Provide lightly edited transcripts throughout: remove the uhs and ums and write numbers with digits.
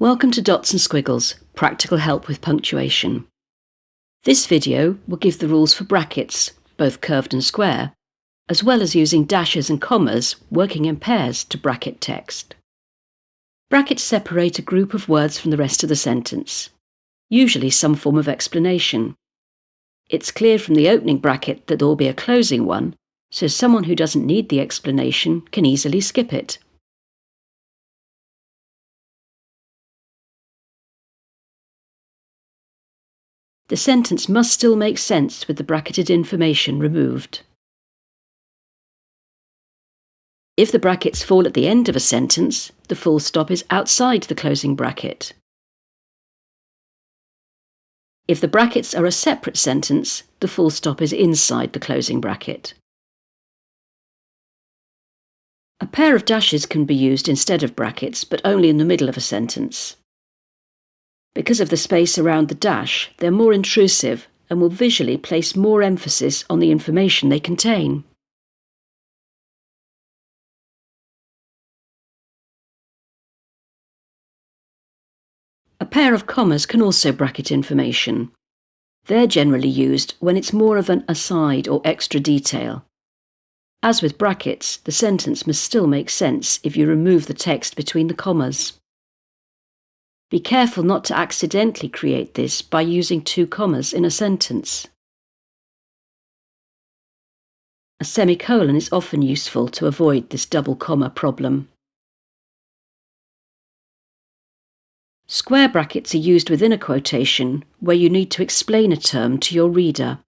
Welcome to Dots and Squiggles, practical help with punctuation. This video will give the rules for brackets, both curved and square, as well as using dashes and commas working in pairs to bracket text. Brackets separate a group of words from the rest of the sentence, usually some form of explanation. It's clear from the opening bracket that there will be a closing one, so someone who doesn't need the explanation can easily skip it. The sentence must still make sense with the bracketed information removed. If the brackets fall at the end of a sentence, the full stop is outside the closing bracket. If the brackets are a separate sentence, the full stop is inside the closing bracket. A pair of dashes can be used instead of brackets, but only in the middle of a sentence. Because of the space around the dash, they're more intrusive and will visually place more emphasis on the information they contain. A pair of commas can also bracket information. They're generally used when it's more of an aside or extra detail. As with brackets, the sentence must still make sense if you remove the text between the commas. Be careful not to accidentally create this by using two commas in a sentence. A semicolon is often useful to avoid this double comma problem. Square brackets are used within a quotation where you need to explain a term to your reader.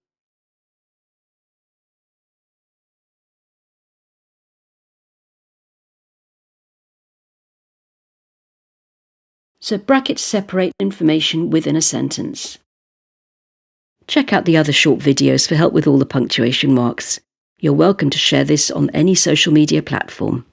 So brackets separate information within a sentence. Check out the other short videos for help with all the punctuation marks. You're welcome to share this on any social media platform.